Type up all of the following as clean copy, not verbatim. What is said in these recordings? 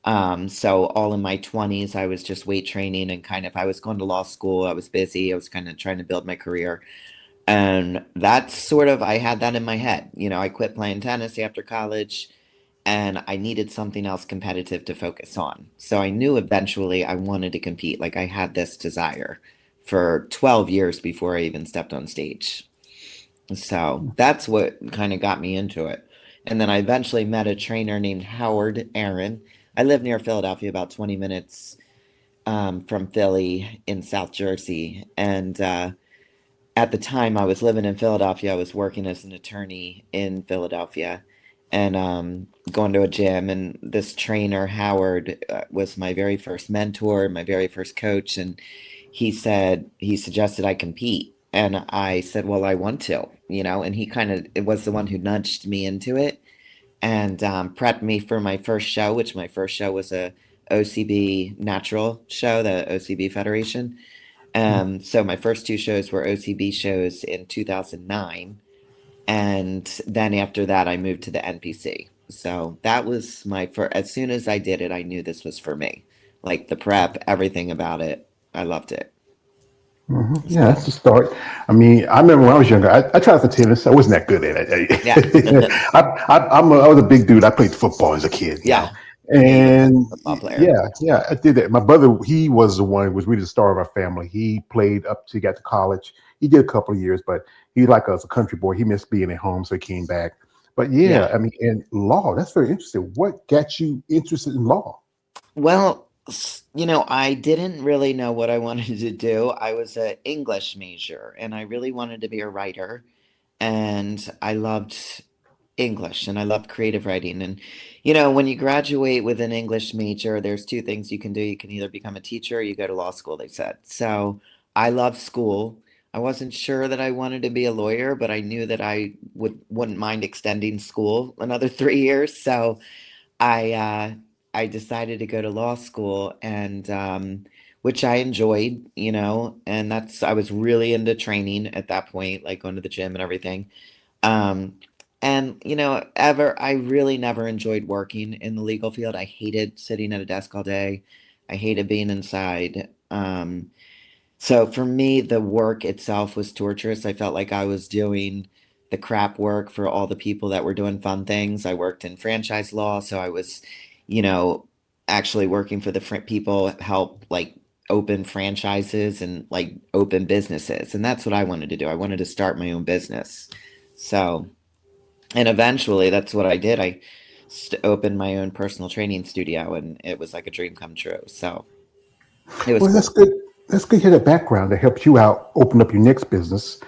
So all in my 20s, I was just weight training and kind of, I was going to law school. I was busy. I was kind of trying to build my career. And that's sort of, I had that in my head. I quit playing tennis after college and I needed something else competitive to focus on. So I knew eventually I wanted to compete. Like I had this desire for 12 years before I even stepped on stage. So that's what kind of got me into it. And then I eventually met a trainer named Howard Aaron. I live near Philadelphia, about 20 minutes from Philly in South Jersey. And at the time I was living in Philadelphia, I was working as an attorney in Philadelphia and going to a gym. And this trainer, Howard, was my very first mentor, my very first coach. And he suggested I compete. And I said, well, I want to, and he kind of, it was the one who nudged me into it and prepped me for my first show, which my first show was a OCB natural show, the OCB Federation. So my first two shows were OCB shows in 2009. And then after that, I moved to the NPC. So that was my first, as soon as I did it, I knew this was for me. Like the prep, everything about it. I loved it. Yeah, So, that's the start. I mean, I remember when I was younger, I tried for tennis. I wasn't that good at yeah. it. I was a big dude. I played football as a kid, Yeah. Yeah, you look like And a football player. yeah, I did that. My brother, he was the one who was really the star of our family. He played up till he got to college. He did a couple of years, but he like us, a country boy. He missed being at home, so he came back. But yeah, Yeah. I mean, and law, that's very interesting. What got you interested in law? Well, I didn't really know what I wanted to do. I was an English major and I really wanted to be a writer. And I loved English and I loved creative writing. And, when you graduate with an English major, there's two things you can do. You can either become a teacher or you go to law school, they said. So I loved school. I wasn't sure that I wanted to be a lawyer, but I knew that I wouldn't mind extending school another 3 years. So I decided to go to law school and which I enjoyed, and I was really into training at that point, like going to the gym and everything. Um, and I really never enjoyed working in the legal field. I hated sitting at a desk all day. I hated being inside. So for me, the work itself was torturous. I felt like I was doing the crap work for all the people that were doing fun things. I worked in franchise law, so I was, you know, actually working for the people help like open franchises and like open businesses. And that's what I wanted to do. I wanted to start my own business. So, and eventually that's what I did. I opened my own personal training studio and it was like a dream come true. So it was Well, that's cool. good. That's good to hear the background that helps you out, open up your next business.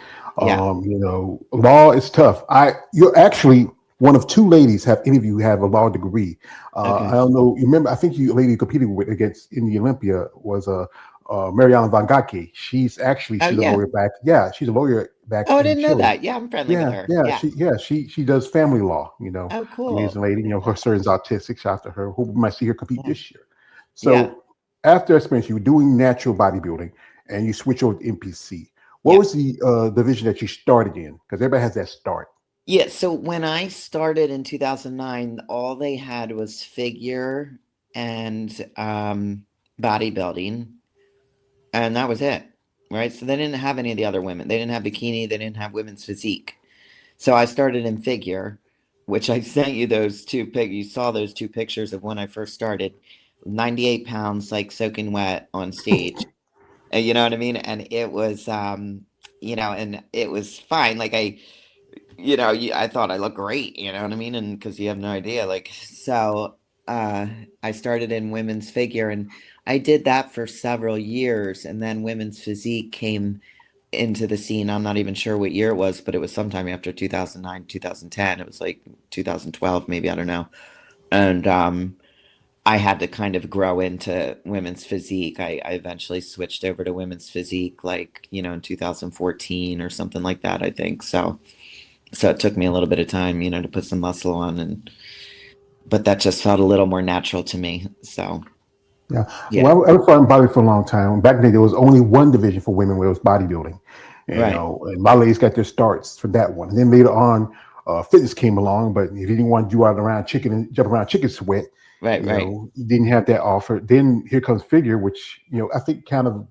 Yeah. Law is tough. You're actually one of two ladies have any of you have a law degree. I Okay. don't know. You remember? I think you lady you competed with against in the Olympia was Mariana Van Gacke. Oh, She's a yeah. lawyer back. Yeah, she's a lawyer back Oh, I in didn't know Chile. that. Yeah, I'm friendly with her. Yeah. She does family law. Oh, Amazing cool. lady. Her son's autistic. Shout out to her. Hope we might see her compete Yeah. this year. Yeah. So after experience, you were doing natural bodybuilding, and you switch over to NPC. What Yeah. was the division that you started in? Because everybody has that start. Yeah. So when I started in 2009, all they had was figure and bodybuilding, and that was it. Right. So they didn't have any of the other women. They didn't have bikini. They didn't have women's physique. So I started in figure, which I sent you those you saw those two pictures of when I first started. 98 pounds, like soaking wet on stage. You know what I mean? And it was, and it was fine. Like I thought I looked great, you know what I mean? And because you have no idea, like, so I started in women's figure and I did that for several years. And then women's physique came into the scene. I'm not even sure what year it was, but it was sometime after 2009, 2010. It was like 2012, maybe, I don't know. And I had to kind of grow into women's physique. I eventually switched over to women's physique, like, in 2014 or something like that, I think. So it took me a little bit of time, to put some muscle on but that just felt a little more natural to me. So, Yeah. yeah. Well, I was fighting body for a long time. Back then, there was only one division for women where it was bodybuilding. Right. And my ladies got their starts for that one. And then later on, fitness came along. But if you didn't want to do out around chicken and jump around chicken sweat, Right, right. You didn't have that offer. Then here comes figure, which I think kind of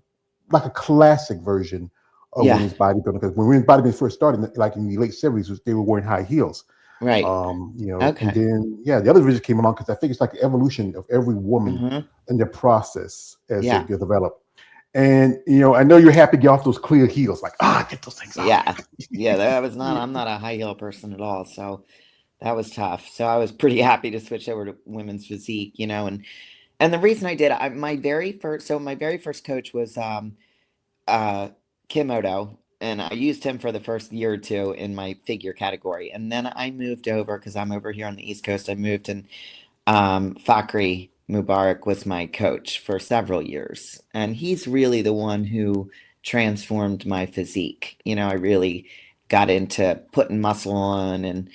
like a classic version of Yeah. women's bodybuilding. Because when women's bodybuilding first started, like in the late '70s, they were wearing high heels. Right. And Okay. then the other division came along because I think it's like the evolution of every woman Hmm. in their process as they Yeah. get developed. And I know you're happy to get off those clear heels, like get those things off. Yeah. Yeah. That was not, I'm not a high heel person at all. So that was tough. So I was pretty happy to switch over to women's physique, and the reason I did, my very first coach was, uh, Kimoto, and I used him for the first year or two in my figure category. And then I moved over because I'm over here on the East Coast. I moved and Fakri Mubarak was my coach for several years. And he's really the one who transformed my physique. I really got into putting muscle on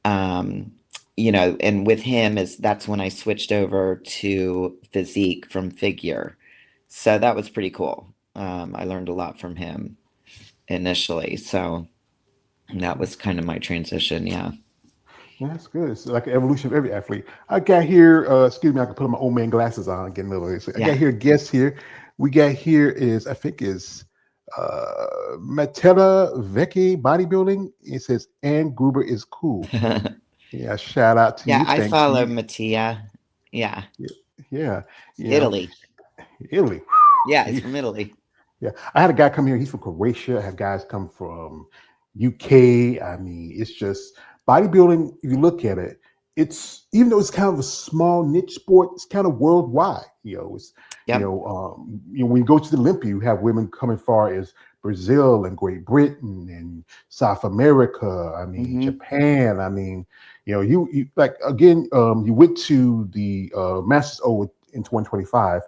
um, and with him that's when I switched over to physique from figure. So that was pretty cool. I learned a lot from him initially. So that was kind of my transition. Yeah. That's good. It's like an evolution of every athlete. I got here, excuse me, I can put my old man glasses on and get a little. So I got Yeah. here a guest here. We got here is, I think is Matella Vecchi Bodybuilding. It says Ann Gruber is cool. Yeah, shout out to Yeah. you. I Thank follow you. Mattia. Yeah. Yeah, yeah, Italy. Italy. Yeah. It's Yeah, from Italy. yeah. I had a guy come here. He's from Croatia. I have guys come from UK. I mean, it's just bodybuilding. If you look at it, it's even though it's kind of a small niche sport, it's kind of worldwide. It's Yep. when you go to the Olympia, you have women coming far as Brazil and Great Britain and South America. I mean, Hmm. Japan. I mean, you like again. You went to the Masters O in 2025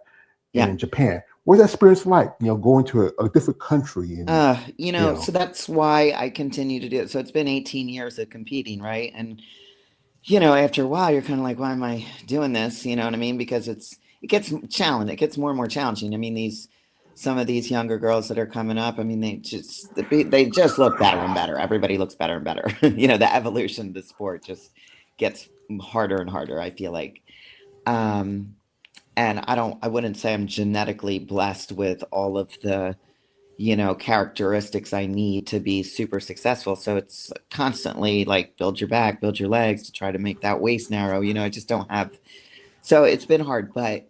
Yeah. in Japan. What's that experience like? Going to a different country and you know. So that's why I continue to do it. So it's been 18 years of competing, right? And after a while, you're kind of like, why am I doing this? You know what I mean? Because it gets challenging. It gets more and more challenging. I mean, some of these younger girls that are coming up, I mean, they just look better and better. Everybody looks better and better. The evolution of the sport just gets harder and harder, I feel like. Um, and I wouldn't say I'm genetically blessed with all of the characteristics I need to be super successful. So it's constantly like build your back, build your legs to try to make that waist narrow. I just don't have. So it's been hard, but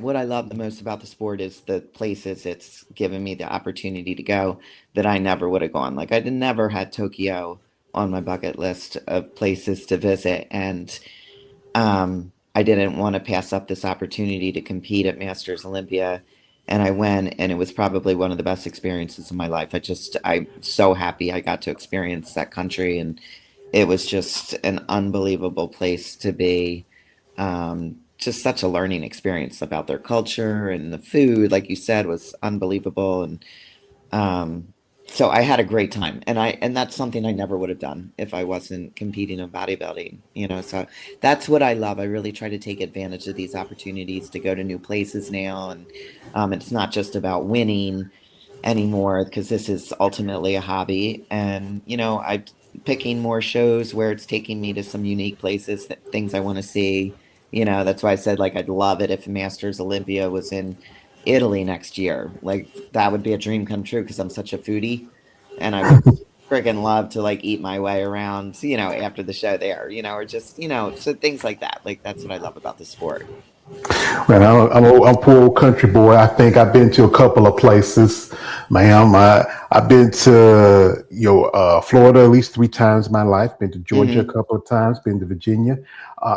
what I love the most about the sport is the places it's given me the opportunity to go that I never would have gone. Like I never had Tokyo on my bucket list of places to visit, and I didn't want to pass up this opportunity to compete at Masters Olympia. And I went, and it was probably one of the best experiences of my life. I'm so happy I got to experience that country, and it was just an unbelievable place to be. Just such a learning experience about their culture and the food, like you said, was unbelievable. And um, so I had a great time, and that's something I never would have done if I wasn't competing in bodybuilding. So that's what I love. I really try to take advantage of these opportunities to go to new places now, and it's not just about winning anymore because this is ultimately a hobby. And I'm picking more shows where it's taking me to some unique places, things I want to see. That's why I said like I'd love it if Masters Olympia was in Italy next year. Like that would be a dream come true because I'm such a foodie, and I would friggin' love to like eat my way around, after the show there, or just, so things like that. Like that's what I love about the sport. Man, I'm a poor old country boy. I think I've been to a couple of places, ma'am. I've been to Florida at least 3 times in my life. Been to Georgia a Hmm. couple of times. Been to Virginia.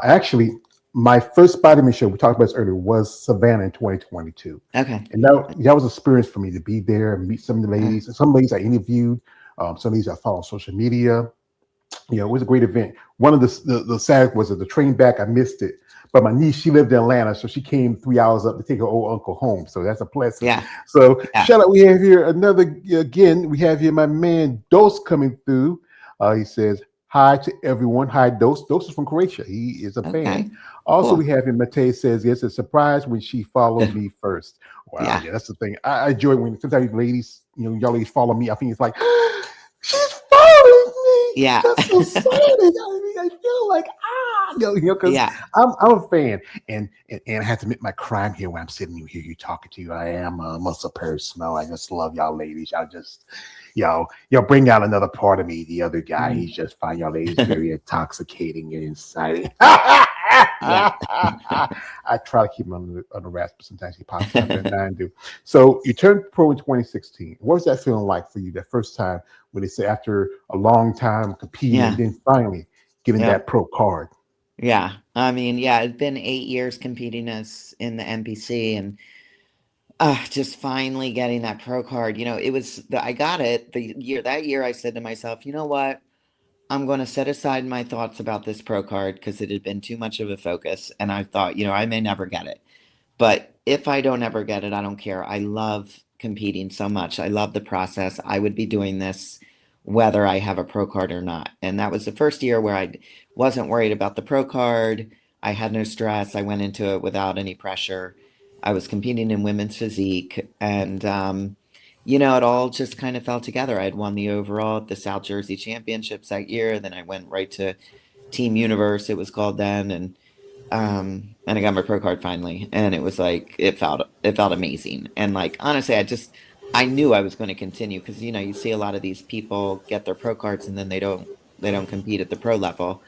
Actually, my first Spider-Man show we talked about this earlier was Savannah in 2022, Okay. and that was an experience for me to be there and meet some of the Uh, ladies. And some ladies I interviewed, some ladies I follow on social media. It was a great event. One of the sad was that the train back, I missed it. But my niece, she lived in Atlanta, so she came 3 hours up to take her old uncle home. So that's a blessing. yeah. So Yeah. shout out. We have here again, we have here my man Dos coming through. He says, hi to everyone. Hi, Dos. Dos is from Croatia. He is a fan. Okay. Also, we Cool. have him, Matei says, yes, a surprise when she followed me first. Wow, Yeah. yeah, that's the thing. I enjoy when sometimes ladies, y'all ladies follow me. I think it's like, she's following me. Yeah. That's so exciting. I mean, I feel like Because Yeah. I'm a fan, and I have to admit my crime here when I'm sitting here talking to you. I am a muscle person. I just love y'all ladies. Y'all just y'all bring out another part of me. The other guy, Mm. he's just find y'all ladies very intoxicating and exciting. Yeah. I try to keep him on the wraps, but sometimes he pops out there, and I do. So you turned pro in 2016. What was that feeling like for you? That first time when they say after a long time competing, and Yeah. then finally getting that Yep. pro card. Yeah. I mean, yeah, it's been 8 years competing as in the NPC and just finally getting that pro card. It was I got it the year that year I said to myself, you know what? I'm going to set aside my thoughts about this pro card because it had been too much of a focus. And I thought, I may never get it. But if I don't ever get it, I don't care. I love competing so much. I love the process. I would be doing this whether I have a pro card or not. And that was the first year where I wasn't worried about the pro card. I had no stress. I went into it without any pressure. I was competing in women's physique, and it all just kind of fell together. I had won the overall at the South Jersey Championships that year. Then I went right to Team Universe, it was called then, and I got my pro card finally, and it was like it felt amazing. And like honestly, I knew I was going to continue because you see a lot of these people get their pro cards and then they don't compete at the pro level.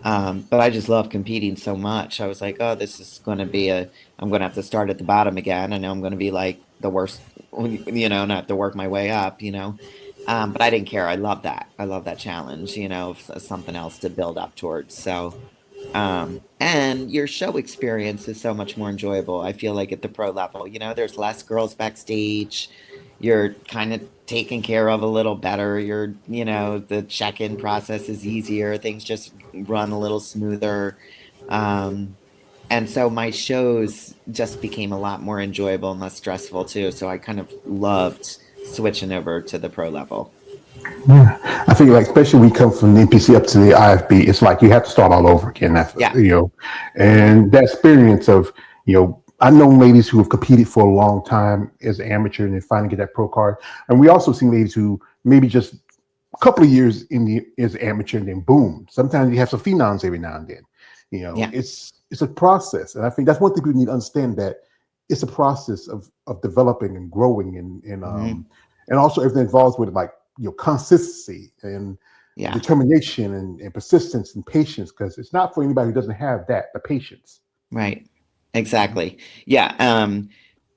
But I just love competing so much. I was like, oh, this is going to be I'm going to have to start at the bottom again. I know I'm going to be like the worst, and I have to work my way up. But I didn't care. I love that. I love that challenge, something else to build up towards. So, and your show experience is so much more enjoyable. I feel like at the pro level, there's less girls backstage. You're kind of taken care of a little better. The check-in process is easier. Things just run a little smoother. Um, and so my shows just became a lot more enjoyable and less stressful too. So I kind of loved switching over to the pro level. Yeah. I think like especially when you come from the NPC up to the IFB, it's like you have to start all over again. That's Yeah. and that experience of I know ladies who have competed for a long time as an amateur and then finally get that pro card, and we also see ladies who maybe just a couple of years in the as an amateur and then boom. Sometimes you have some phenoms every now and then. Yeah. It's a process, and I think that's one thing people need to understand that it's a process of developing and growing Hmm. and also everything involved with like consistency and Yeah. determination and persistence and patience because it's not for anybody who doesn't have that the patience. Right. Mhm. Exactly. Yeah.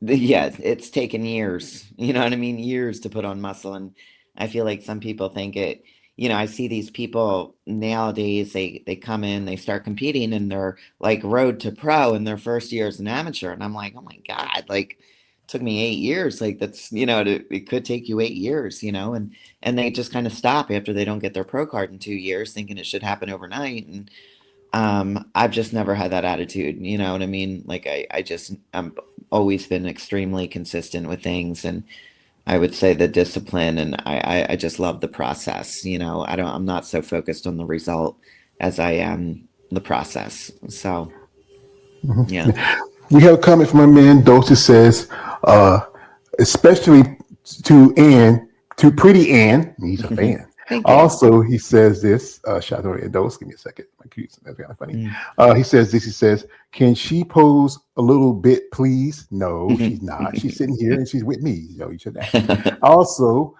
Yeah, it's taken years, you know what I mean? Years to put on muscle. And I feel like some people think I see these people nowadays, they come in, they start competing and they're like road to pro in their first year as an amateur. And I'm like, oh my God, like took me 8 years. Like that's, it could take you 8 years, and they just kind of stop after they don't get their pro card in 2 years, thinking it should happen overnight. And I've just never had that attitude, you know what I mean? Like I'm always been extremely consistent with things, and I would say the discipline, and I just love the process, I'm not so focused on the result as I am the process. So yeah. We have a comment from my man Dose that says, uh, especially to Ann, to Pretty Ann, he's a fan. Thank you. Also, he says this, shout out to Dose, give me a second. My cute's that's kind of funny. Mm. He says this, he says, can she pose a little bit, please? No, she's not. She's sitting here and she's with me. You should ask. Also,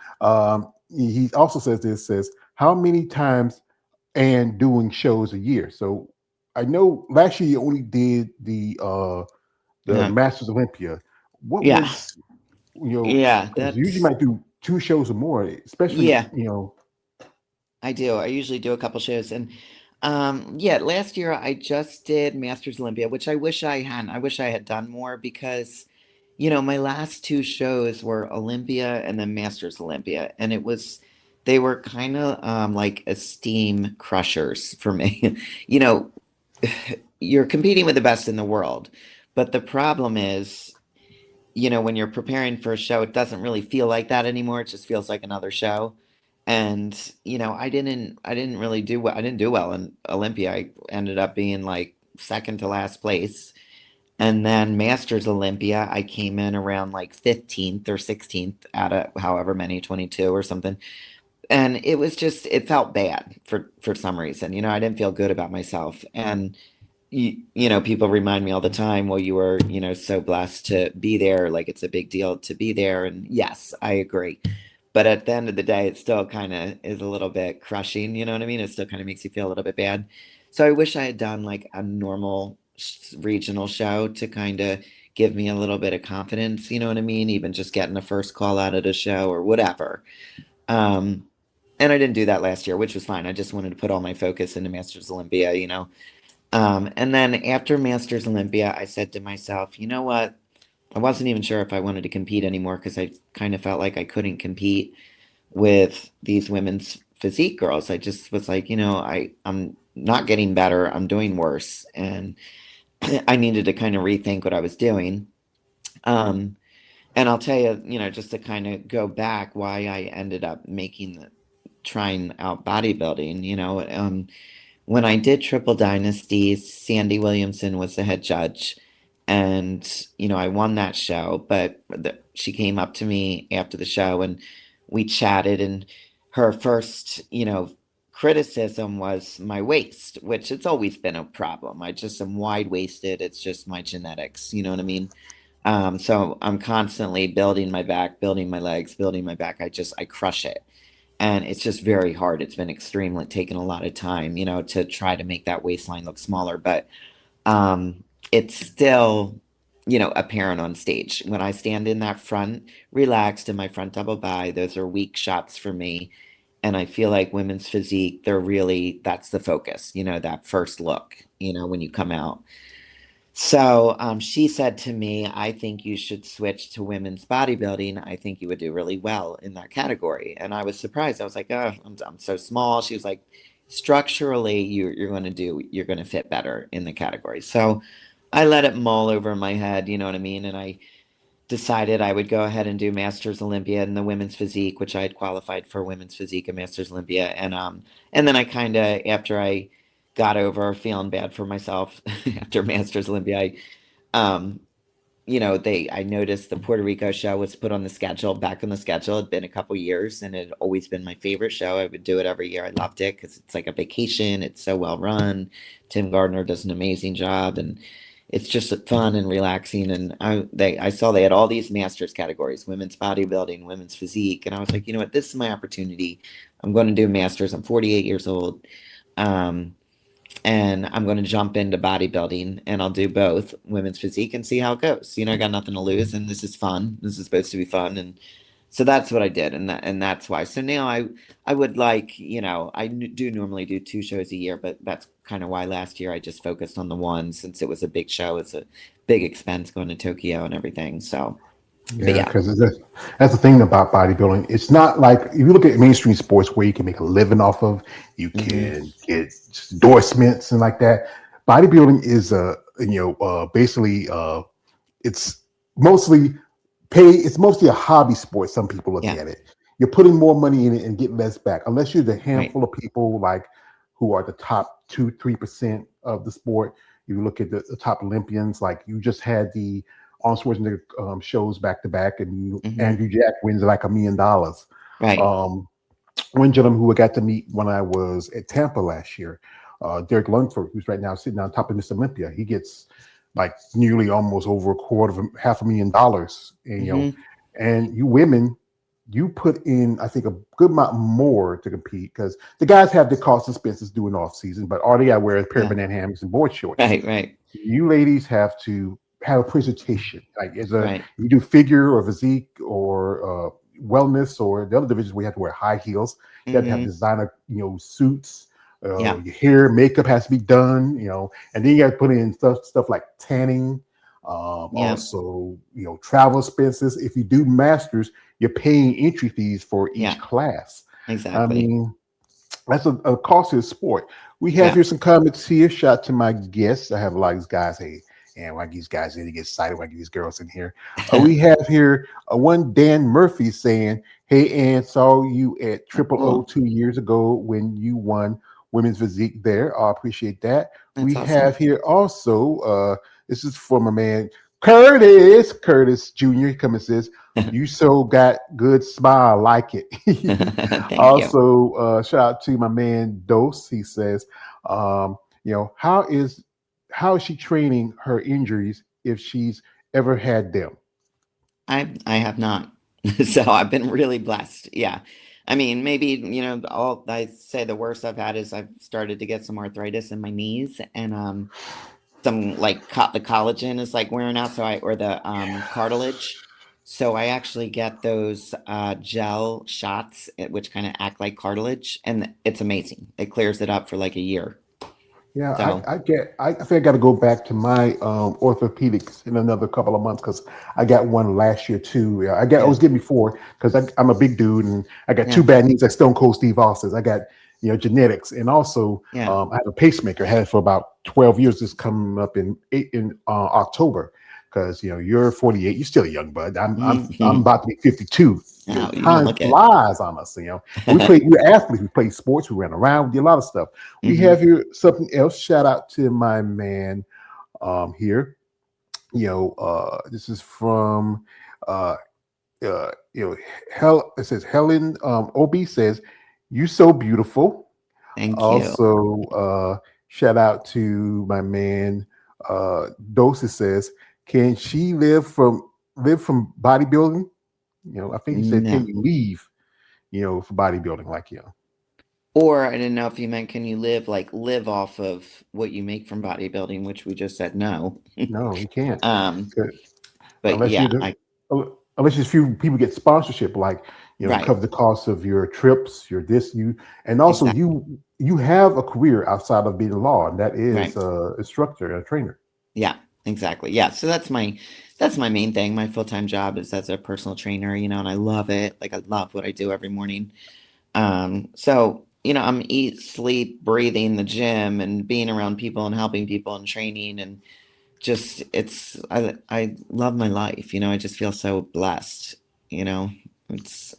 he also says this, says, how many times and doing shows a year? So I know last year you only did the Yeah. Masters Olympia. What Yeah. was Yeah, because you usually that's might do two shows or more, especially yeah. I do. I usually do a couple shows. And yeah, last year I just did Masters Olympia, which I wish I hadn't. I wish I had done more because, my last two shows were Olympia and then Masters Olympia. And they were kind of like esteem crushers for me. You know, you're competing with the best in the world. But the problem is, when you're preparing for a show, it doesn't really feel like that anymore. It just feels like another show. And, I didn't really do well. I didn't do well in Olympia. I ended up being like second to last place. And then Masters Olympia, I came in around like 15th or 16th out of however many, 22 or something. and it was just it felt bad for some reason. I didn't feel good about myself. And people remind me all the time, well, you were, so blessed to be there. Like it's a big deal to be there. And yes, I agree. But at the end of the day, it still kind of is a little bit crushing. You know what I mean? It still kind of makes you feel a little bit bad. So I wish I had done like a normal regional show to kind of give me a little bit of confidence. You know what I mean? Even just getting the first call out of the show or whatever. Um, and I didn't do that last year, which was fine. I just wanted to put all my focus into Masters Olympia. And then after Masters Olympia, I said to myself, you know what? I wasn't even sure if I wanted to compete anymore because I kind of felt like I couldn't compete with these women's physique girls. I just was like, I'm not getting better. I'm doing worse. And I needed to kind of rethink what I was doing. Um, and I'll tell you, just to kind of go back why I ended up trying out bodybuilding, when I did Triple Dynasties, Sandy Williamson was the head judge. And, I won that show, but she came up to me after the show and we chatted. And her first, criticism was my waist, which it's always been a problem. I just am wide waisted. It's just my genetics. You know what I mean? So I'm constantly building my back, building my legs, building my back. I crush it. And it's just very hard. It's been extremely taken a lot of time, to try to make that waistline look smaller. But it's still, apparent on stage. When I stand in that front, relaxed in my front double by, those are weak shots for me. And I feel like women's physique, that's the focus, that first look, when you come out. So she said to me, I think you should switch to women's bodybuilding. I think you would do really well in that category. And I was surprised. I was like, oh, I'm so small. She was like, structurally, you're going to fit better in the category. So I let it mull over my head, you know what I mean? And I decided I would go ahead and do Masters Olympia in the women's physique, which I had qualified for women's physique and Masters Olympia. And then I kind of after I got over feeling bad for myself after Masters Olympia, um I noticed the Puerto Rico show was put on the schedule, back on the schedule. It'd been a couple years and it had always been my favorite show. I would do it every year. I loved it because it's like a vacation. It's so well run. Tim Gardner does an amazing job and it's just fun and relaxing. And I saw they had all these masters categories, women's bodybuilding, women's physique. And I was like, you know what, this is my opportunity. I'm going to do masters. I'm 48 years old. Um, and I'm going to jump into bodybuilding and I'll do both women's physique and see how it goes. I got nothing to lose and this is fun. This is supposed to be fun. And so that's what I did. And that's why. So now I would like, do normally do two shows a year, but that's kind of why last year I just focused on the one since it was a big show. It's a big expense going to Tokyo and everything. So, but Yeah, yeah. because that's the thing about bodybuilding. It's not like if you look at mainstream sports where you can make a living off of, you Hmm. can get endorsements and like that. Bodybuilding is basically it's mostly it's mostly a hobby sport. Some people look Yeah. at it. You're putting more money in it and get less back, unless you're the Right. handful of people like who are the top 2-3% of the sport. You look at the top Olympians, like you just had the Arnold Schwarzenegger shows back to back, and Hmm. Andrew Jack wins like $1 million. Right. Um, One gentleman who I got to meet when I was at Tampa last year, Derek Lundford, who's right now sitting on top of Miss Olympia, he gets like nearly almost over a quarter of $500,000. And Hmm. and you women, you put in I think a good amount more to compete because the guys have their cost expenses doing off season, but all they got to wear is a pair of Yeah. banana hammocks and board shorts. Right. Right. You ladies have to have a presentation, like Right. you do figure or physique or wellness or the other divisions where you have to wear high heels. You have to have Hmm. designer, Yeah. suits. Your hair, makeup has to be done, and then you got to put in stuff like tanning. Yeah. Also, travel expenses. If you do masters, you're paying entry fees for each Yeah. class. I Exactly. mean, that's a costly sport. We have Yeah. here some comments here. Shout out to my guests. I have a lot of these guys. Hey, and when I get these guys in, they get excited when I get these girls in here. We have here one Dan Murphy saying, "Hey, Ann, saw you at Oh, Triple O cool. 2 years ago when you won women's physique there. I appreciate that." That's We awesome. have here also, this is from a man. Curtis Jr. come and says, "You so got good smile, like it." Thank you. Also, shout out to my man Dose. He says, "You know, how is she training her injuries if she's ever had them?" I have not. So I've been really blessed. Yeah. I mean, maybe, all I say the worst I've had is I've started to get some arthritis in my knees and some like the collagen is like wearing out, so I or the cartilage. So I actually get those gel shots which kind of act like cartilage and it's amazing. It clears it up for like a year. Yeah, So, I think I got to go back to my orthopedics in another couple of months because I got one last year too. Yeah, I yeah. was getting before because I'm a big dude and I got two Yeah. bad knees like Stone Cold Steve Austin's. I got genetics and also Yeah. I have a pacemaker. I had it for about 12 years. This coming up in October because you're 48. You're still a young bud. I'm about to be 52. Oh, you don't Time look it. flies on us, and we're athletes. We played sports. We ran around. We did a lot of stuff. We Hmm. have here something else. Shout out to my man here. This is from uh, it says Helen Obi says, "You so beautiful." Thank you. Also, shout out to my man Dosa says, "Can she live from bodybuilding?" I think he said, "Can No. you leave?" For bodybuilding, like Or I didn't know if you meant can you live off of what you make from bodybuilding, which we just said no. no, you can't. Um, 'Cause but unless yeah, you do, unless a few people get sponsorship, like right, cover the cost of your trips, your this, and also exactly, you have a career outside of being a law, and that is right. a instructor, a trainer. Yeah, exactly. Yeah. So that's my main thing. My full-time job is as a personal trainer, and I love it. Like I love what I do every morning. So, I'm eat, sleep, breathing the gym and being around people and helping people and training and just I love my life, I just feel so blessed, you know. It's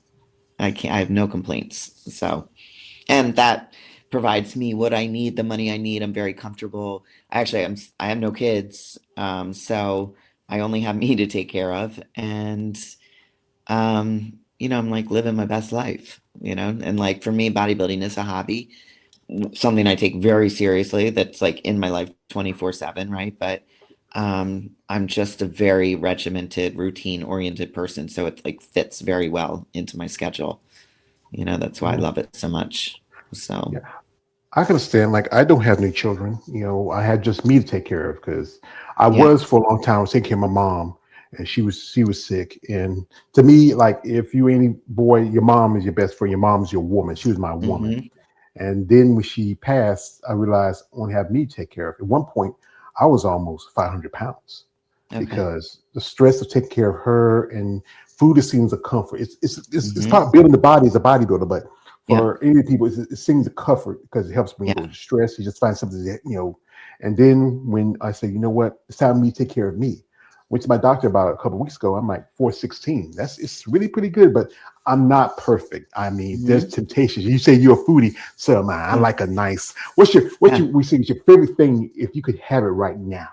I have no complaints. So, and that provides me what I need, the money I need. I'm very comfortable. I have no kids, so I only have me to take care of, and I'm like living my best life, and like for me, bodybuilding is a hobby, something I take very seriously. That's like in my life 24/7, right? But I'm just a very regimented, routine-oriented person, so it like fits very well into my schedule. That's why I Yeah, love it so much. So, yeah. I can understand. Like, I don't have any children. I had just me to take care of because I yeah. was for a long time. I was taking care of my mom, and she was sick. And to me, like, if you any boy, your mom is your best friend. Your mom's your woman. She was my woman. Hmm. And then when she passed, I realized I only have me to take care of. At one point, I was almost 500 pounds Okay. because the stress of taking care of her and food is seen as a comfort. It's Hmm. part of building the body as a bodybuilder, but Yeah. for any people, it's seen as a comfort because it helps when you go Yeah. to stress. You just find something that. And then when I say, you know what, it's time for me to take care of me. Went to my doctor about a couple of weeks ago. I'm like 416. It's really pretty good, but I'm not perfect. I mean, there's Hmm. temptations. You say you're a foodie, so am I. I Yeah. like a nice. What's your what Yeah. you we say is your favorite thing if you could have it right now?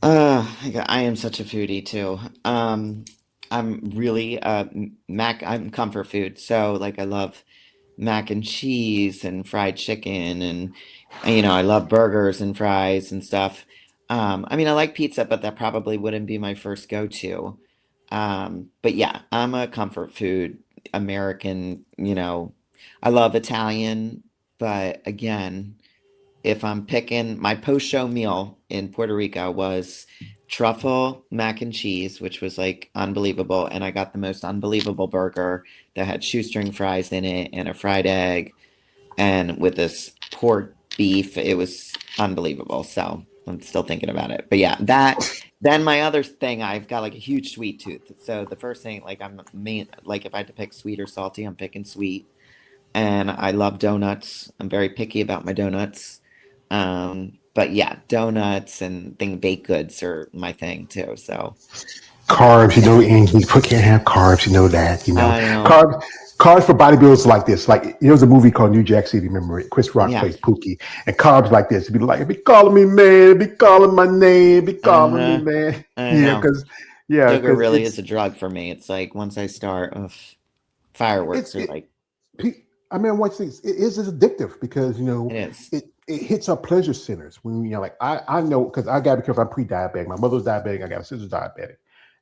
I am such a foodie too. I'm really mac. I'm comfort food, so like I love mac and cheese and fried chicken and I love burgers and fries and stuff. I mean, I like pizza, but that probably wouldn't be my first go-to. But yeah, I'm a comfort food American. I love Italian, but again, if I'm picking my post-show meal in Puerto Rico was truffle mac and cheese, which was like unbelievable, and I got the most unbelievable burger that had shoestring fries in it and a fried egg and with this pork beef, it was unbelievable. So I'm still thinking about it. But yeah, then my other thing, I've got like a huge sweet tooth. So the first thing, like like if I had to pick sweet or salty, I'm picking sweet. And I love donuts. I'm very picky about my donuts. But yeah, donuts and baked goods are my thing too. So Carbs, and you can't have carbs. You know that. I know. Carbs. Carbs for bodybuilders like this. Like there was a movie called New Jack City. Remember it? Chris Rock Yeah. plays Pookie, and carbs like this. Be like, be calling me man, be calling my name, be calling me Uh-huh. man. I Yeah, know. because yeah, Sugar because really is a drug for me. It's like once I start, ugh, it's fireworks are it. like, I mean, what's this? It is addictive because it is. it hits our pleasure centers when like I know because I gotta be careful. I'm pre-diabetic. My mother's diabetic. I got a sister's diabetic.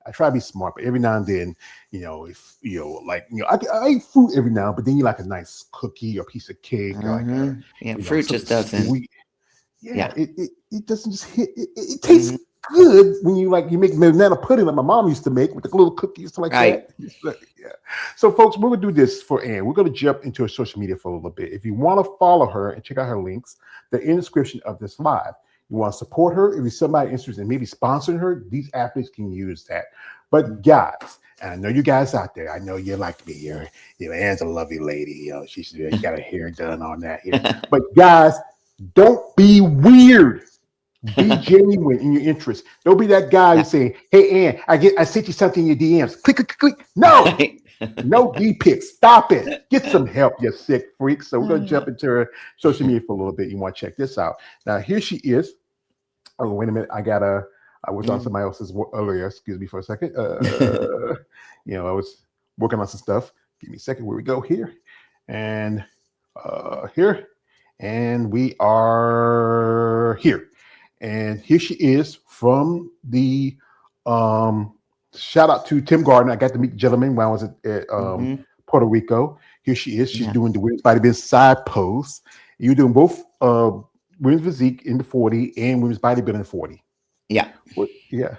I try to be smart, but every now and then, if like I eat fruit every now, but then you like a nice cookie or piece of cake or like a Uh-huh. Yeah, fruit something just doesn't. sweet. Yeah, Yeah. it doesn't just hit. It tastes Hmm. good when you make banana pudding like my mom used to make with the little cookies like Right. that. Yeah. So, folks, we're gonna do this for Ann. We're gonna jump into her social media for a little bit. If you want to follow her and check out her links, they're in the description of this live. You want to support her? If you're somebody interested in maybe sponsoring her, these athletes can use that. But guys, and I know you guys out there, I know you're like me. Ann's a lovely lady. She's got her hair done on that here. But guys, don't be weird. Be genuine in your interest. Don't be that guy Yeah. who's saying, "Hey, Ann, I sent you something in your DMs." Click, click, click, click. No, Right. no D pics. Stop it. Get some help, you sick freak. So we're gonna jump into her social media for a little bit. You want to check this out? Now here she is. Oh, wait a minute. I was on Mm. somebody else's earlier. Excuse me for a second. I was working on some stuff. Give me a second. Where we go here, and here, and we are here. And here she is from the shout out to Tim Gardner. I got to meet the gentleman when I was at Hmm. Puerto Rico. Here she is. She's Yeah. doing the women's bodybuilding side pose. You're doing both women's physique in the 40 and women's bodybuilding in 40. Yeah. Yeah.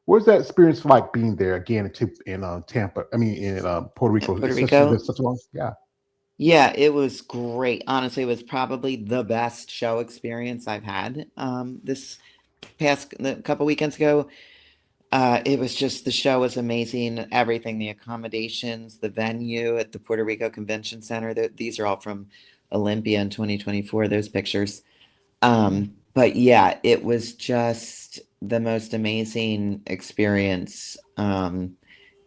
What's that experience like being there again in Tampa? I mean, in Puerto In Rico. Puerto It's been Rico. such a long, yeah. Yeah, it was great. Honestly, it was probably the best show experience I've had. This past the couple weekends ago, it was just the show was amazing. Everything, the accommodations, the venue at the Puerto Rico Convention Center. These are all from Olympia in 2024. Those pictures. But yeah, it was just the most amazing experience.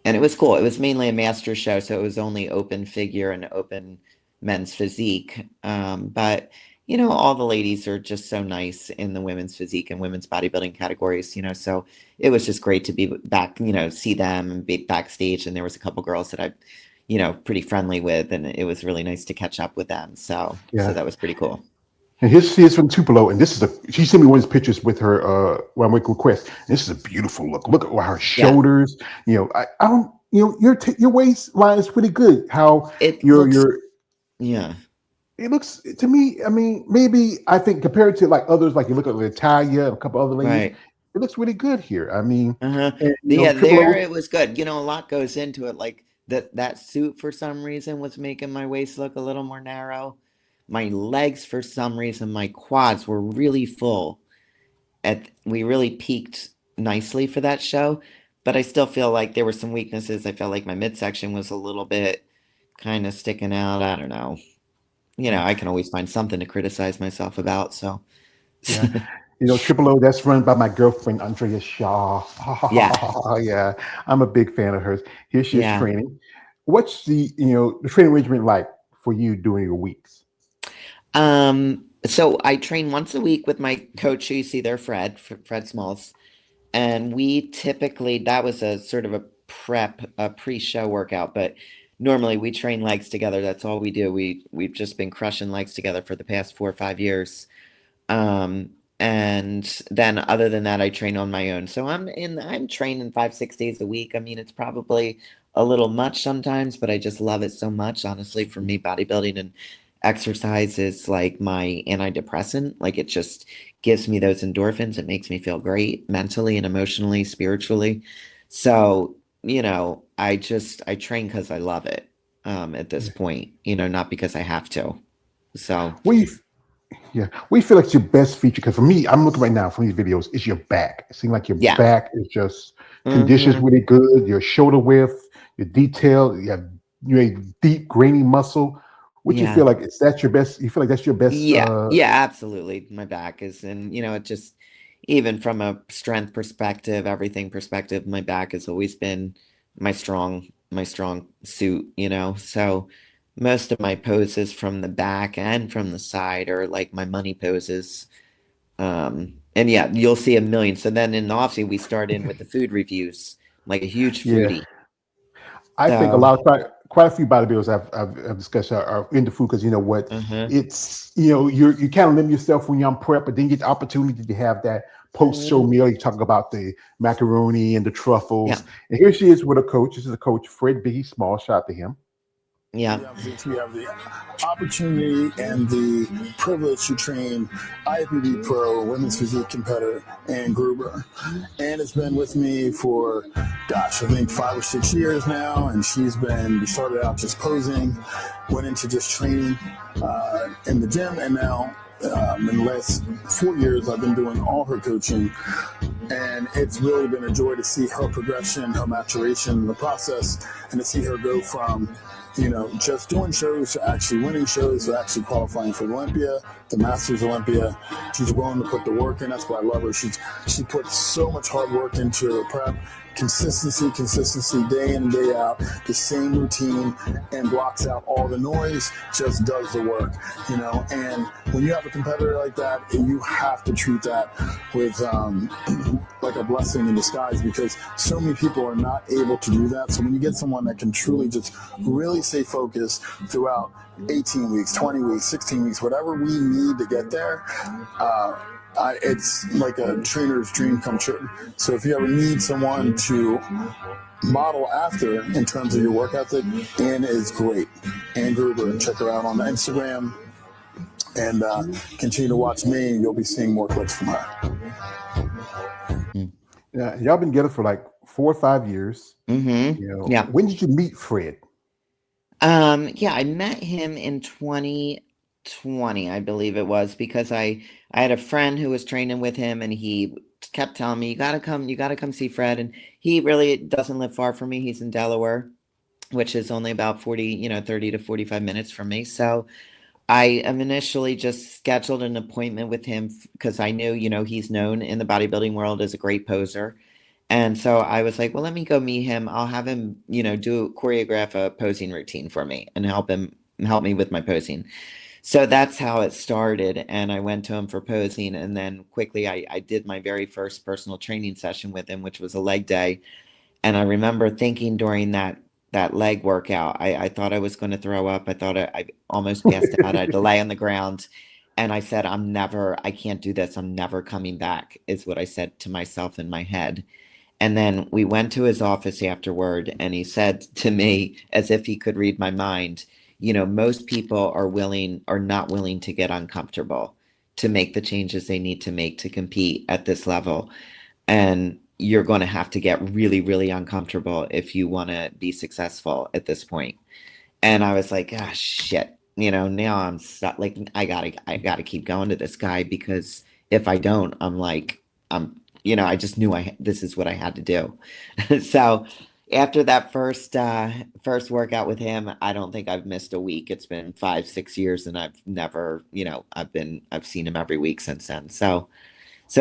And it was cool. It was mainly a master show, so it was only open figure and open men's physique. But all the ladies are just so nice in the women's physique and women's bodybuilding categories, so it was just great to be back, see them and be backstage. And there was a couple girls that I, pretty friendly with, and it was really nice to catch up with them. So Yeah. that was pretty cool. And here she is from Tupelo, and she sent me one of these pictures with her when I make request. This is a beautiful look. Look at her Yeah. shoulders. I don't. Your waistline is pretty good. How It looks, your yeah. it looks to me. I mean, maybe I think compared to like others, like you look at Natalia and a couple other ladies, Right. it looks really good here. I mean, Uh-huh. and Yeah, Triple there O. it was good. A lot goes into it. Like that suit for some reason was making my waist look a little more narrow. My legs for some reason, my quads were really full. We really peaked nicely for that show, but I still feel like there were some weaknesses. I felt like my midsection was a little bit kind of sticking out. I don't know. I can always find something to criticize myself about, so Yeah. Triple O, that's run by my girlfriend, Andrea Shaw. yeah. Yeah, I'm a big fan of hers. Here she is Yeah. training. What's the training regimen like for you during your weeks? So I train once a week with my coach who you see there, Fred Smalls. And we typically, that was a sort of a pre-show workout, but normally we train legs together. That's all we do. We've just been crushing legs together for the past 4 or 5 years. And then other than that, I train on my own. So I'm training 5, 6 days a week. I mean, it's probably a little much sometimes, but I just love it so much. Honestly, for me, bodybuilding and exercise is like my antidepressant. Like it just gives me those endorphins. It makes me feel great mentally and emotionally, spiritually. So, I train because I love it, at this Yeah. point, not because I have to. So, We Yeah, we feel like it's your best feature because for me, I'm looking right now from these videos. It's your back. It seems like your yeah. back is just conditions Hmm. really good. Your shoulder width, your detail, you have deep grainy muscle. What you feel Yeah. like is that your best? You feel like that's your best? Yeah, yeah, absolutely. My back is, and it just, even from a strength perspective, everything perspective, my back has always been my strong suit, you know. So most of my poses from the back and from the side are like my money poses. And yeah, you'll see a million. So then in the off season, we start in with the food reviews. I'm like a huge Yeah, foodie. I think a So, lot, quite a few bodybuilders I've discussed are into food because you know what, uh-huh. it's you kind of limit yourself when you're on prep, but then you get the opportunity to have that post show Mhm. meal. You talk about the macaroni and the Yeah, truffles, and here she is with a coach. This is a coach, Fred Biggie Small. Shout out to him. yeah. We have the opportunity and the privilege to train IFBB Pro women's physique competitor Ann Gruber. Ann has been with me for, gosh, I think 5 or 6 years now, and we started out just posing, went into just training in the gym, and now in the last 4 years, I've been doing all her coaching, and it's really been a joy to see her progression, her maturation in the process, and to see her go from just doing shows to actually winning shows to actually qualifying for Olympia, the Masters Olympia. She's willing to put the work in. That's why I love her. She puts so much hard work into her prep. Consistency, day in and day out, the same routine, and blocks out all the noise, just does the work, and when you have a competitor like that, you have to treat that with like a blessing in disguise, because so many people are not able to do that. So when you get someone that can truly just really stay focused throughout 18 weeks, 20 weeks, 16 weeks, whatever we need to get there, it's like a trainer's dream come true. So if you ever need someone to model after in terms of your work ethic, Ann is great. Ann Gruber, check her out on Instagram, and continue to watch me. You'll be seeing more clips from her. Yeah, y'all been together for like 4 or 5 years. Mm-hmm. Yeah. When did you meet Fred? Yeah, I met him in 2020, I believe it was, because I had a friend who was training with him, and he kept telling me, you gotta come see Fred. And he really doesn't live far from me. He's in Delaware, which is only about 40, 30 to 45 minutes from me. So I am initially just scheduled an appointment with him because I knew, he's known in the bodybuilding world as a great poser. And so I was like, well, let me go meet him. I'll have him, choreograph a posing routine for me and help me with my posing. So that's how it started. And I went to him for posing. And then quickly I did my very first personal training session with him, which was a leg day. And I remember thinking during that leg workout, I thought I was going to throw up. I thought I almost gassed out. I had to lay on the ground. And I said, I can't do this. I'm never coming back, is what I said to myself in my head. And then we went to his office afterward, and he said to me, as if he could read my mind, most people are not willing to get uncomfortable to make the changes they need to make to compete at this level. And you're going to have to get really, really uncomfortable if you want to be successful at this point. And I was like, ah, shit. Now I'm stuck. Like, I gotta keep going to this guy, because if I don't, I just knew this is what I had to do. So after that first workout with him, I don't think I've missed a week. It's been 5, 6 years, and I've never, I've seen him every week since then. So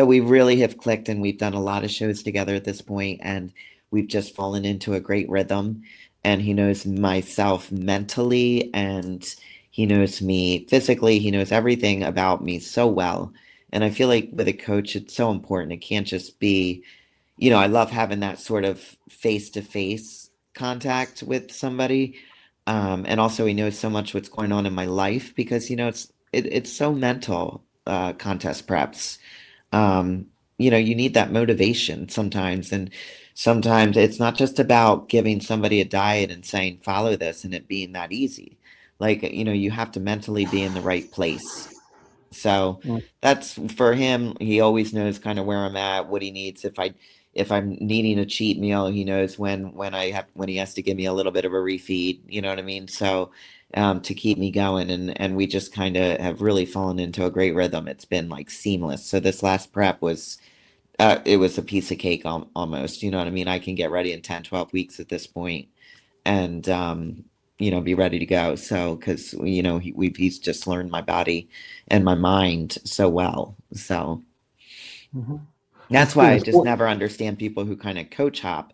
we really have clicked, and we've done a lot of shows together at this point, and we've just fallen into a great rhythm. And he knows myself mentally, and he knows me physically. He knows everything about me so well. And I feel like with a coach, it's so important. It can't just be, I love having that sort of face-to-face contact with somebody. And also he knows so much what's going on in my life, because, it's so mental, contest preps. You need that motivation sometimes. And sometimes it's not just about giving somebody a diet and saying, follow this, and it being that easy. Like, you have to mentally be in the right place. So Mm. that's for him. He always knows kind of where I'm at, what he needs. If I'm needing a cheat meal, he knows when he has to give me a little bit of a refeed. You know what I mean? So to keep me going, and we just kind of have really fallen into a great rhythm. It's been like seamless. So this last prep was it was a piece of cake almost. You know what I mean? I can get ready in 10, 12 weeks at this point, and be ready to go. So, because he's just learned my body and my mind so well. So Mm-hmm. that's Speaking why I of just sport, never understand people who kind of coach hop.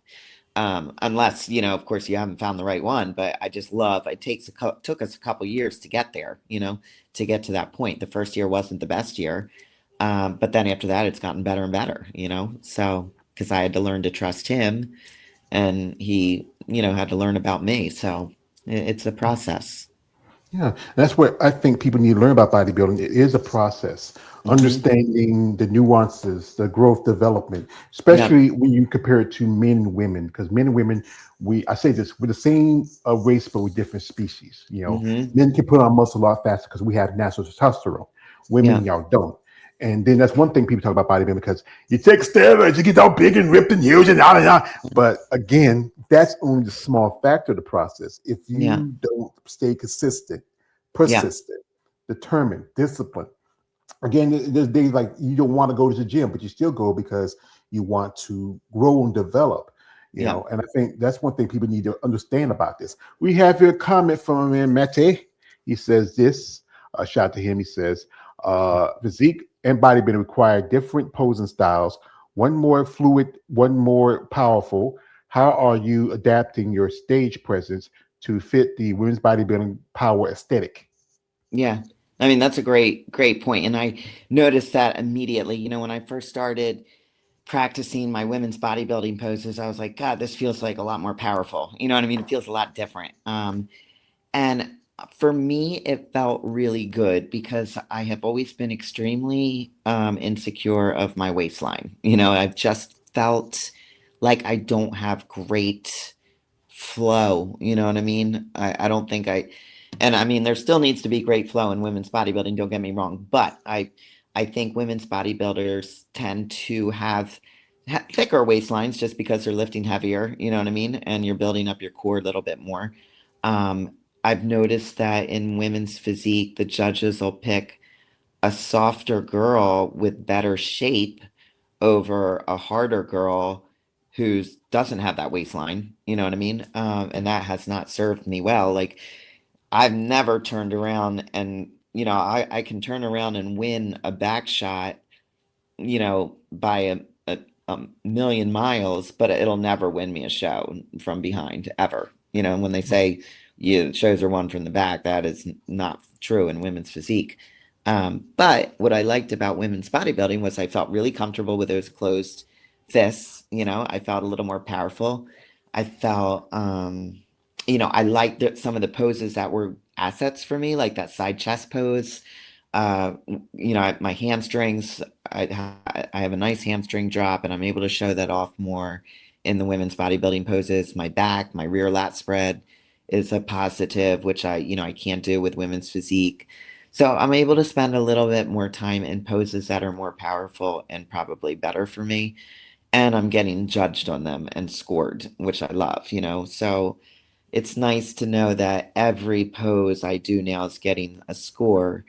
Unless, of course you haven't found the right one, but I just love, took us a couple years to get there, to get to that point. The first year wasn't the best year. But then after that, it's gotten better and better, so, because I had to learn to trust him and he, had to learn about me. So it's a process. Yeah, that's what I think people need to learn about bodybuilding. It is a process, Hmm. understanding the nuances, the growth development, Yep. especially when you compare it to men and women. Because men and women, I say this, we're the same race, but we're different species. Hmm. Men can put on muscle a lot faster because we have natural testosterone. Women, Yeah. y'all don't. And then that's one thing people talk about bodybuilding because you take steroids, you get all big and ripped and huge and yada yada. But again, that's only the small factor of the process. If Yeah. you don't stay consistent, Yeah. persistent, determined, disciplined. Again, there's days like you don't want to go to the gym, but you still go because you want to grow and develop. Yeah. And I think that's one thing people need to understand about this. We have here a comment from Mate. He says this. Shout out to him. He says, physique and bodybuilding require different posing styles. One more fluid, one more powerful. How are you adapting your stage presence to fit the women's bodybuilding power aesthetic? Yeah. I mean, that's a great, great point. And I noticed that immediately, when I first started practicing my women's bodybuilding poses, I was like, God, this feels like a lot more powerful. You know what I mean? It feels a lot different. And for me, it felt really good because I have always been extremely insecure of my waistline. I've just felt like I don't have great flow. You know what I mean? I don't think and I mean, there still needs to be great flow in women's bodybuilding, don't get me wrong, but I think women's bodybuilders tend to have thicker waistlines just because they're lifting heavier, you know what I mean? And you're building up your core a little bit more. Um, I've noticed that in women's physique, the judges will pick a softer girl with better shape over a harder girl who doesn't have that waistline. You know what I mean? And that has not served me well. Like I've never turned around and I can turn around and win a back shot, by a million miles, but it'll never win me a show from behind ever. And when they say shows are won from the back, that is not true in women's physique. But what I liked about women's bodybuilding was I felt really comfortable with those closed fists. I felt a little more powerful. I felt, I liked some of the poses that were assets for me, like that side chest pose. My hamstrings, I have a nice hamstring drop, and I'm able to show that off more in the women's bodybuilding poses. My back, my rear lat spread is a positive, which I can't do with women's physique. So I'm able to spend a little bit more time in poses that are more powerful and probably better for me. And I'm getting judged on them and scored, which I love, So it's nice to know that every pose I do now is getting a score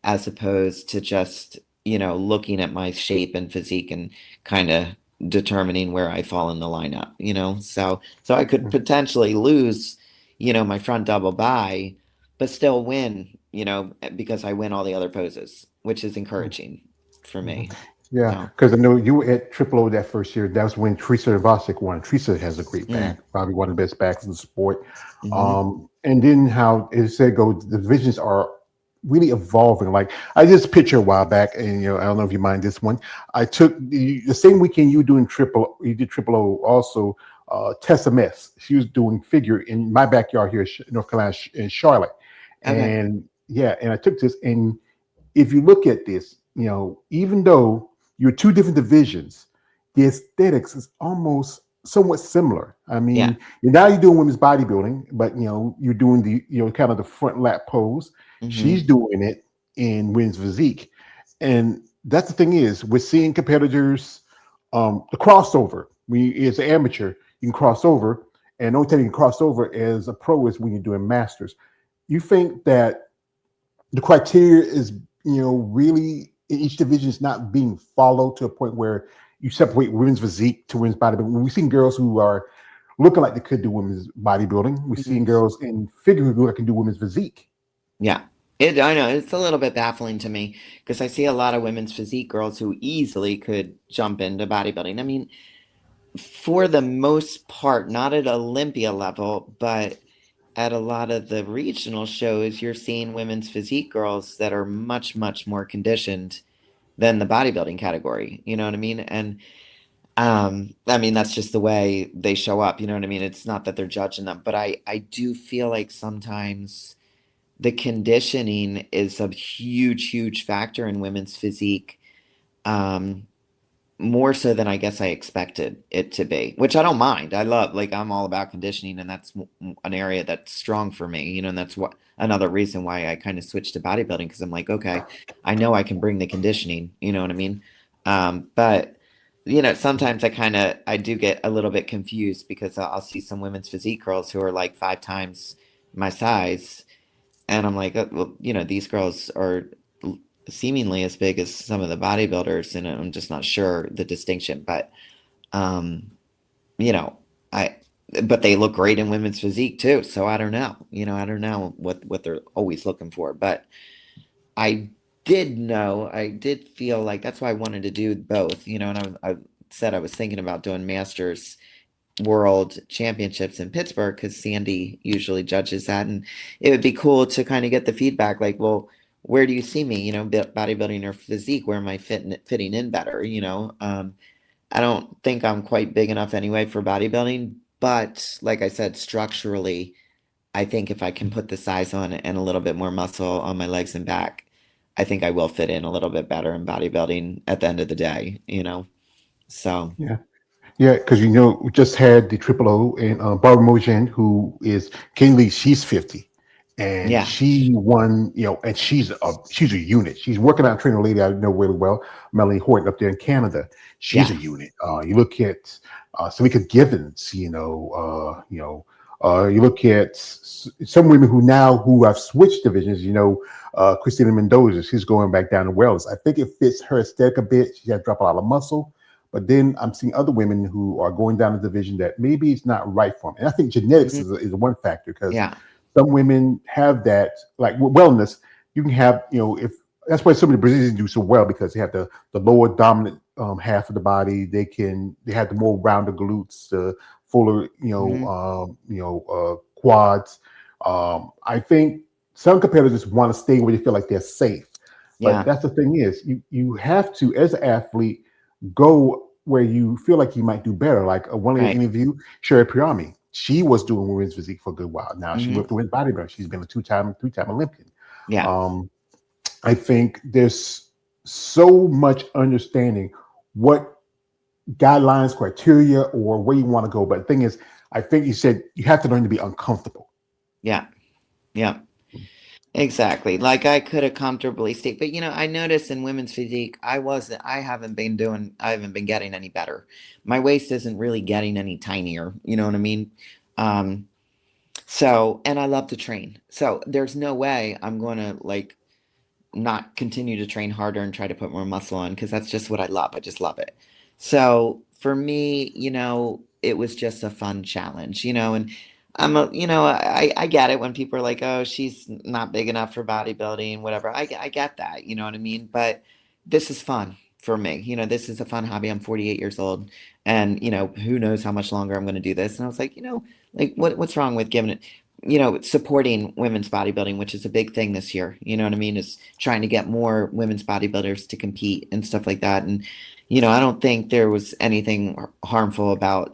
as opposed to just, looking at my shape and physique and kind of determining where I fall in the lineup, So I could potentially lose, my front double by, but still win, because I win all the other poses, which is encouraging for me. Yeah, So, because I know you were at Triple O that first year. That was when Teresa Vasic won. Teresa has a great mm, back, probably one of the best backs in the sport. hmm. And then how it said go, the divisions are really evolving. Like I just picture a while back, and I don't know if you mind this one. I took the same weekend you doing you did Triple O also. Tessa Mess, she was doing figure in my backyard here in North Carolina in Charlotte, Okay. and yeah, and I took this and if you look at this, even though you're two different divisions, the aesthetics is almost somewhat similar. I Yeah. mean, now you're doing women's bodybuilding, but you're doing the kind of the front lap pose. She's Hmm. doing it in women's physique, and that's the thing is we're seeing competitors, the crossover. When you, as an amateur, you can cross over, and the only time you can cross over as a pro is when you're doing masters. You think that the criteria is really in each division is not being followed to a point where you separate women's physique to women's bodybuilding. We've seen girls who are looking like they could do women's bodybuilding. We've seen girls in figure who look like can do women's physique. Yeah. I know it's a little bit baffling to me because I see a lot of women's physique girls who easily could jump into bodybuilding. I mean, For the most part, not at Olympia level, but at a lot of the regional shows, you're seeing women's physique girls that are much, much more conditioned than the bodybuilding category. You know what I mean? And I mean that's just the way they show up. You know what I mean? It's not that they're judging them, but I do feel like sometimes the conditioning is a huge, huge factor in women's physique. Um, More so than I guess I expected it to be, which I don't mind. I love, like, I'm all about conditioning, and that's an area that's strong for me, and that's what another reason why I kind of switched to bodybuilding because I'm like, okay, I know I can bring the conditioning, you know what I mean? But sometimes I do get a little bit confused because I'll see some women's physique girls who are like 5 times my size, and I'm like, well, these girls are seemingly as big as some of the bodybuilders, and I'm just not sure the distinction. But um, you know, I but they look great in women's physique too. So I don't know. I don't know what they're always looking for. But I did feel like that's why I wanted to do both. And I said I was thinking about doing masters world championships in Pittsburgh because Sandy usually judges that, and it would be cool to kind of get the feedback, like, well, where do you see me? Bodybuilding or physique? Where am I fitting in better? I don't think I'm quite big enough anyway for bodybuilding, but like I said, structurally, I think if I can put the size on and a little bit more muscle on my legs and back, I think I will fit in a little bit better in bodybuilding at the end of the day. So Yeah. Yeah, because we just had the Triple O and Barbara Mojen, who is King Lee. She's 50, and yeah, she won. And she's a unit. She's working out training lady I know really well, Melanie Horton up there in Canada. She's yeah, a unit. You look at Samika Givens. You look at some women who have switched divisions. Christina Mendoza. She's going back down to wellness. I think it fits her aesthetic a bit. She has dropped a lot of muscle. But then I'm seeing other women who are going down a division that maybe it's not right for them. And I think genetics mhm, is one factor because yeah, some women have that, like with wellness, you can have, if that's why some of the Brazilians do so well because they have the lower dominant half of the body. They have the more rounded glutes, the fuller, hmm quads. I think some competitors want to stay where they feel like they're safe. But yeah, that's the thing is you have to, as an athlete, go where you feel like you might do better. Like one of the right, interview, Sherry Priami, she was doing women's physique for a good while. Now she hmm went to women's bodybuilding. She's been a two-time, three-time Olympian. yeah, Um, I think there's so much understanding what guidelines, criteria, or where you want to go. But the thing is, I think you said you have to learn to be uncomfortable. yeah, yeah. Exactly. Like I could have comfortably stayed, but I noticed in women's physique, I haven't been getting any better. My waist isn't really getting any tinier, you know what I mean? Um, and I love to train. So there's no way I'm going to like not continue to train harder and try to put more muscle on because that's just what I love. I just love it. So for me, it was just a fun challenge, and I get it when people are like, oh, she's not big enough for bodybuilding, whatever. I get that, you know what I mean? But this is fun for me. This is a fun hobby. I'm 48 years old and, who knows how much longer I'm going to do this. And I was like, like what's wrong with giving it, supporting women's bodybuilding, which is a big thing this year. You know what I mean? Is trying to get more women's bodybuilders to compete and stuff like that. And, I don't think there was anything harmful about,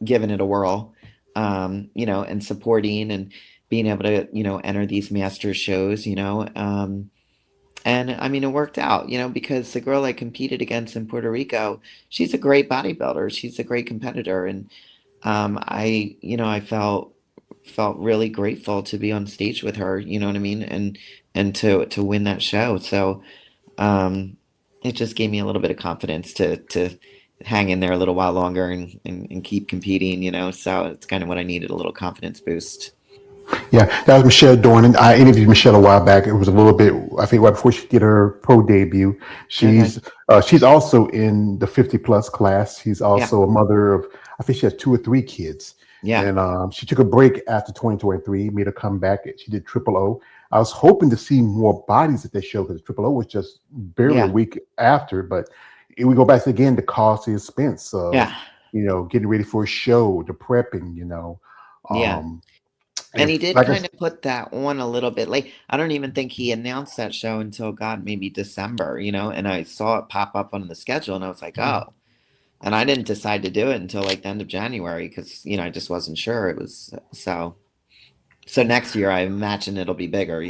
giving it a whirl, and supporting and being able to, enter these master shows, and I mean, it worked out, because the girl I competed against in Puerto Rico, she's a great bodybuilder. She's a great competitor. And I felt really grateful to be on stage with her, you know what I mean? And to win that show. So um it just gave me a little bit of confidence to hang in there a little while longer and keep competing, so it's kind of what I needed, a little confidence boost. Yeah, that was Michelle Dorn, and I interviewed Michelle a while back. It was a little bit, I think, right before she did her pro debut. Okay. She's also in the 50 plus class. She's Yeah. also a mother of, I think she has 2 or 3 kids, Yeah. and she took a break after 2023, made a comeback. She did Triple O. I was hoping to see more bodies at this show because Triple O was just barely a Yeah. week after, but And we go back to again the cost and expense of, Yeah. getting ready for a show, the prepping, Yeah. um, And he if did like kind of put that on a little bit. Like, I don't even think he announced that show until God, maybe December, and I saw it pop up on the schedule and I was like, oh. And I didn't decide to do it until like the end of January because, I just wasn't sure. It was so next year I imagine it'll be bigger.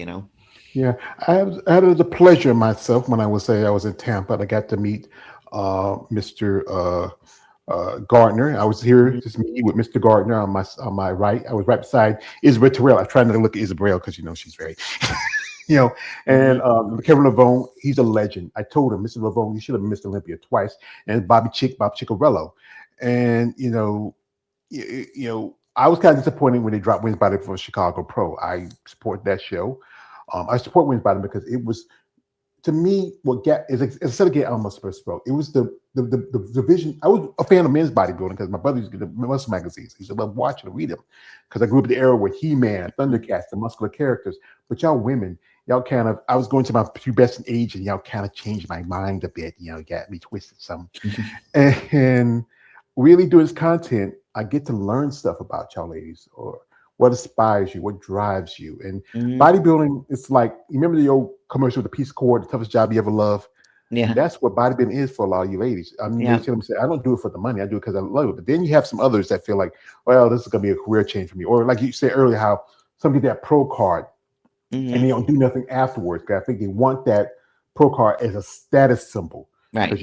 Yeah, I had the pleasure myself when I was in Tampa. I got to meet Mr. Gardner. I was here Mhm. just meeting with Mr. Gardner on my right. I was right beside Isabel Terrell. I tried not to look at Isabel because she's very, you know. And Mhm. Kevin Lavone, he's a legend. I told him, Mr. Lavone, you should have missed Olympia twice. And Bob Ciccarello, and I was kind of disappointed when they dropped Wins Body for Chicago Pro. I support that show. I support Wins Body because it was, to me, what get is instead of getting almost first spoke, it was the division. I was a fan of men's bodybuilding because my brother used to get the muscle magazines. He used to love watching and read them because I grew up in the era with He-Man, Thundercats, the muscular characters. But y'all women, y'all kind of, I was going to my pubescent age and y'all kind of changed my mind a bit. Got me twisted some. And really doing this content, I get to learn stuff about y'all ladies, or what inspires you, what drives you. And Mhm. bodybuilding, it's like, you remember the old commercial with the Peace Corps, the toughest job you ever loved? Yeah. That's what bodybuilding is for a lot of you ladies. I mean, they Yeah. tell me, say, I don't do it for the money, I do it because I love it. But then you have some others that feel like, well, this is going to be a career change for me. Or like you said earlier, how some get that pro card and they Mhm. don't do nothing afterwards. 'Cause I think they want that pro card as a status symbol Right. because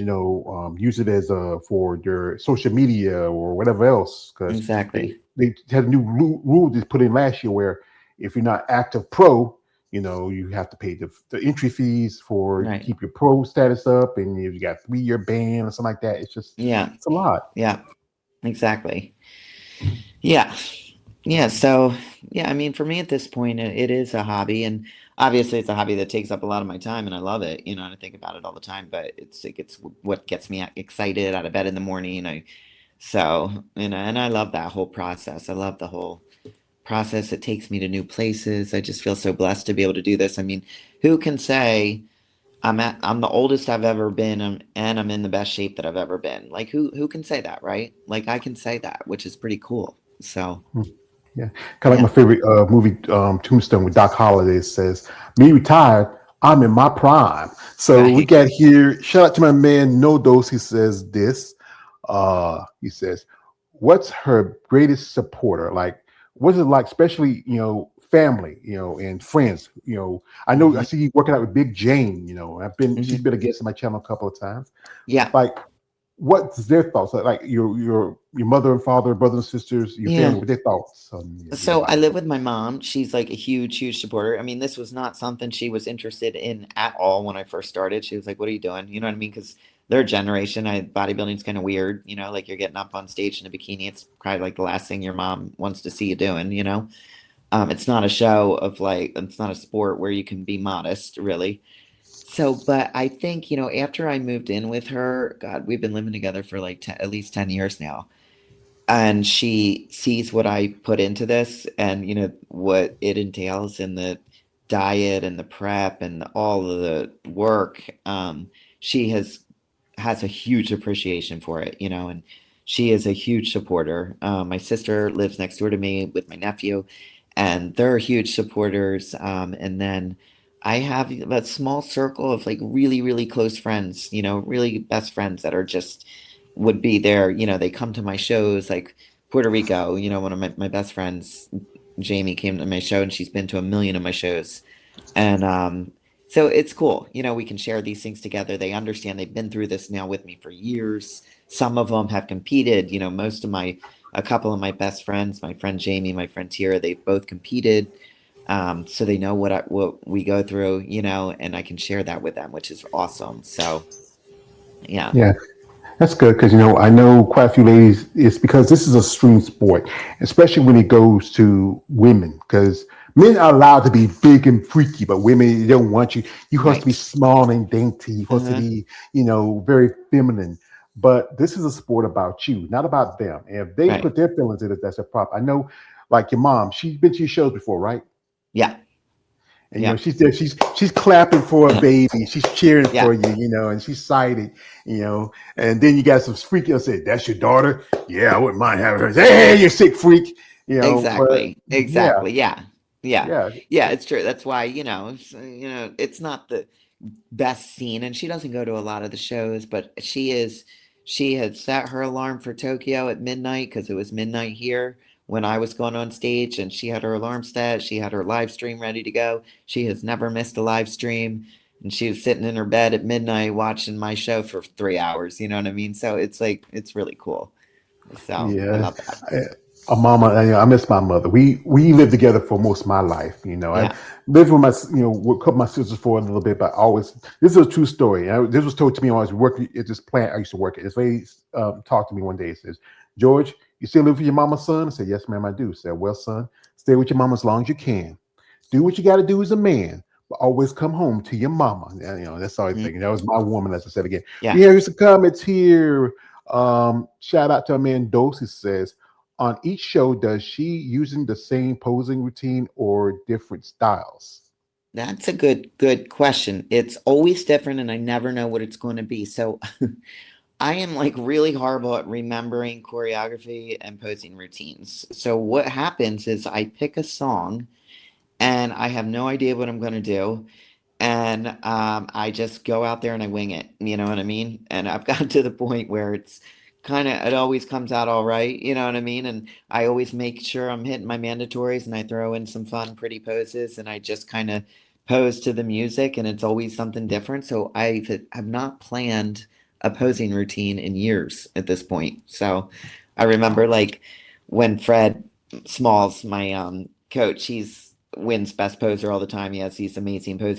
use it as for their social media or whatever else. Because they Exactly. they had a new rule they put in last year where if you're not active pro, you have to pay the entry fees for to Right. keep your pro status up, and if you got 3-year ban or something like that, Yeah. it's a lot. Yeah. Exactly. Yeah. Yeah. So, yeah, I mean, for me at this point, it is a hobby. And obviously, it's a hobby that takes up a lot of my time and I love it, and I think about it all the time. But it's what gets me excited out of bed in the morning. And I love that whole process. I love the whole process. It takes me to new places. I just feel so blessed to be able to do this. I mean, who can say I'm the oldest I've ever been, and I'm in the best shape that I've ever been? Like who can say that, right? Like I can say that, which is pretty cool. So, Yeah, kind of like yeah. my favorite movie, Tombstone, with Doc Holliday says, "Me retired, I'm in my prime." So we Right. got here. Shout out to my man No Dose. He says this. He says, "What's her greatest supporter? Like, what's it like, especially family, and friends? I know I Hmm. see you working out with Big Jane. She's Hmm. been a guest on my channel a couple of times. Yeah. Like, what's their thoughts? Like your mother and father, brothers and sisters, your family, Yeah. what their thoughts on your So I live bodybuilding? with my mom. She's like a huge, huge supporter. I mean, this was not something she was interested in at all when I first started. She was like, "What are you doing?" You know what I mean? Because their generation, bodybuilding's kind of weird. Like you're getting up on stage in a bikini. It's probably like the last thing your mom wants to see you doing. It's not a show of like, it's not a sport where you can be modest, really. So, but I think, after I moved in with her, God, we've been living together for like at least 10 years now. And she sees what I put into this and, what it entails in the diet and the prep and all of the work. She has a huge appreciation for it, and she is a huge supporter. My sister lives next door to me with my nephew, and they're huge supporters. And then I have a small circle of like really, really close friends, really best friends that are just would be there. They come to my shows like Puerto Rico, one of my best friends, Jamie, came to my show and she's been to a million of my shows. And so it's cool. We can share these things together. They understand they've been through this now with me for years. Some of them have competed. A couple of my best friends, my friend Jamie, my friend Tira, they've both competed. So they know what we go through, and I can share that with them, which is awesome. So yeah. Yeah, that's good because I know quite a few ladies. It's because this is a stream sport, especially when it goes to women. Because men are allowed to be big and freaky, but women, they don't want you. You have to be Right. small and dainty. You have to Uh-huh. be, very feminine. But this is a sport about you, not about them. And if they Right. put their feelings in it, that's a problem. I know, like your mom, she's been to your shows before, right? Yeah. And Yeah. she's there, she's clapping for a baby, she's cheering Yeah. for you, and she's excited, and then you got some freak that say, "That's your daughter? Yeah, I wouldn't mind having her." Say, "Hey, you sick freak," but Exactly. yeah, Exactly. Yeah. Yeah. yeah, Yeah, it's true. That's why, it's not the best scene, and she doesn't go to a lot of the shows, but she had set her alarm for Tokyo at midnight because it was midnight here when I was going on stage, and she had her alarm set, she had her live stream ready to go. She has never missed a live stream, and she was sitting in her bed at midnight watching my show for 3 hours, you know what I mean? So it's like it's really cool. So I yeah. love that. A mama, I miss my mother. We lived together for most of my life. I Yeah. lived with with a couple of my sisters for a little bit, but always this is a true story. This was told to me when I was working at this plant I used to work at. This lady talked to me one day and says, "George, you still live with your mama's son?" I said, "Yes, ma'am, I do." She said, "Well, son, stay with your mama as long as you can. Do what you got to do as a man, but always come home to your mama." And, that's all I Mhm. think. That was my woman, as I said again. Yeah. Yeah, here's some comments here. Shout out to our man Dose. He says, on each show, does she using the same posing routine or different styles? That's a good question. It's always different and I never know what it's going to be. So I am like really horrible at remembering choreography and posing routines. So what happens is I pick a song and I have no idea what I'm going to do. And I just go out there and I wing it. You know what I mean? And I've gotten to the point where it always comes out all right. You know what I mean? And I always make sure I'm hitting my mandatories and I throw in some fun, pretty poses and I just kind of pose to the music and it's always something different. So have not planned a posing routine in years at this point. So I remember like when Fred Smalls, my coach, he's wins best poser all the time. He has these amazing poses.